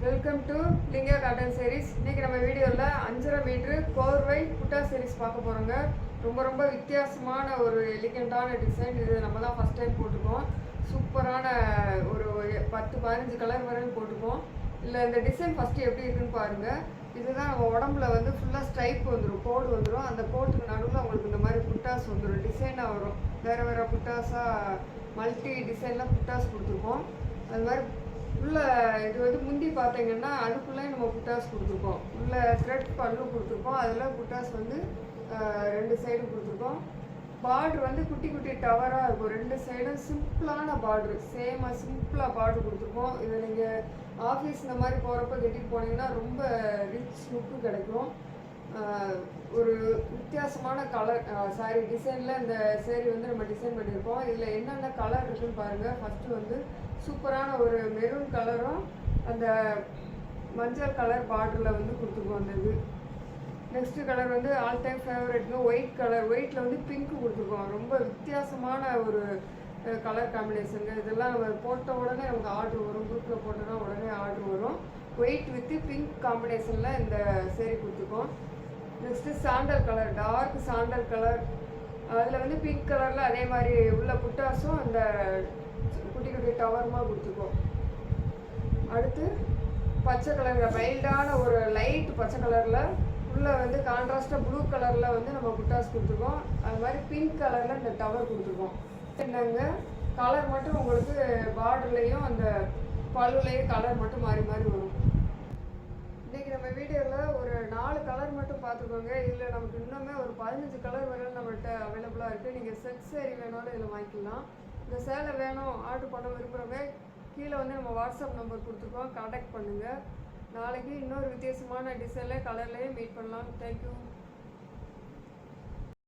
Welcome to Linga cotton sarees. இன்னைக்கு நம்ம வீடியோவில் 5.5 மீட்டர் கோர்வை புட்டா sarees பார்க்க போகிறோங்க. ரொம்ப வித்தியாசமான ஒரு எலிகண்டான டிசைன். இது நம்ம தான் ஃபஸ்ட் டைம் போட்டுக்கோம். சூப்பரான ஒரு 10-15 கலர் வரையும் போட்டுக்கோம். இல்லை இந்த டிசைன் ஃபஸ்ட்டு எப்படி இருக்குன்னு பாருங்கள். இதுதான் நம்ம உடம்புல வந்து ஃபுல்லாக ஸ்ட்ரைப் வந்துடும், கோடு வந்துடும். அந்த கோட்டுக்கு நடுவில் உங்களுக்கு இந்த மாதிரி புட்டாஸ் வந்துடும், டிசைனாக வரும். வேறு புட்டாஸாக மல்டி டிசைனில் புட்டாஸ் கொடுத்துருக்கோம். அது மாதிரி உள்ள இது வந்து முந்தி பார்த்தீங்கன்னா அதுக்குள்ளே நம்ம புட்டாஸ் கொடுத்துருக்கோம். உள்ள த்ரெட் பல்லு கொடுத்துருக்கோம். அதில் புட்டாஸ் வந்து 2 சைடும் கொடுத்துருக்கோம். பார்டர் வந்து குட்டி டவராக இருக்கும். 2 சைடும் சிம்பிளான பார்டரு, சேமாக சிம்பிளாக பார்டர் கொடுத்துருக்கோம். இதை நீங்கள் ஆஃபீஸ் இந்த மாதிரி போகிறப்ப கட்டிட்டு போனீங்கன்னா ரொம்ப ரிச் லுக்கு கிடைக்கும். ஒரு வித்தியாசமான கலர் சாரி டிசைனில் இந்த சேரீ வந்து நம்ம டிசைன் பண்ணியிருக்கோம். இதில் என்னென்ன கலர் இருக்குதுன்னு பாருங்கள். ஃபஸ்ட்டு வந்து சூப்பரான ஒரு மெரூன் கலரும் அந்த மஞ்சள் கலர் பார்டரில் வந்து கொடுத்துருக்கோம். அந்த இது நெக்ஸ்ட்டு கலர் வந்து ஆல் டைம் ஃபேவரட்னு ஒயிட் கலர், ஒயிட்டில் வந்து பிங்க் கொடுத்துருக்கோம். ரொம்ப வித்தியாசமான ஒரு கலர் காம்பினேஷனுங்க. இதெல்லாம் நம்ம போட்ட உடனே நமக்கு ஆர்டர் வரும். குரூப்பில் போட்டோன்னா உடனே ஆர்டர் வரும். ஒயிட் வித்து பிங்க் காம்பினேஷனில் இந்த சேரீ கொடுத்துருக்கோம். Next sandal colour, dark sandal colour, அதில் வந்து பிங்க் கலரில் அதே மாதிரி உள்ள புட்டாஸும் அந்த குட்டி டவருமாக கொடுத்துருக்கோம். அடுத்து பச்சை கலரில் மைல்டான ஒரு லைட் பச்சை கலரில் உள்ளே வந்து கான்ட்ராஸ்டாக ப்ளூ கலரில் வந்து நம்ம புட்டாஸ் கொடுத்துருக்கோம். அது மாதிரி பிங்க் கலரில் இந்த டவர் கொடுத்துருக்கோம். என்னங்க கலர் மட்டும் உங்களுக்கு பார்டர்லேயும் அந்த பல்லுலேயும் கலர் மட்டும் மாறி வரும். இன்றைக்கி நம்ம வீடியோவில் ஒரு 4 கலர் மட்டும் பார்த்துக்கோங்க. இதில் நமக்கு இன்னுமே ஒரு 15 கலர் வரையும் நம்மள்கிட்ட அவைலபிளாக இருக்குது. நீங்கள் செட் சேரீ வேணாலும் இதில் வாங்கிக்கலாம். இந்த சேலை வேணும் ஆர்டர் பண்ண விரும்புகிறவங்க கீழே வந்து நம்ம வாட்ஸ்அப் நம்பர் கொடுத்துருக்கோம், கான்டாக்ட் பண்ணுங்கள். நாளைக்கு இன்னொரு வித்தியாசமான டிசைனில் கலர்லேயே மீட் பண்ணலாம். தேங்க்யூ.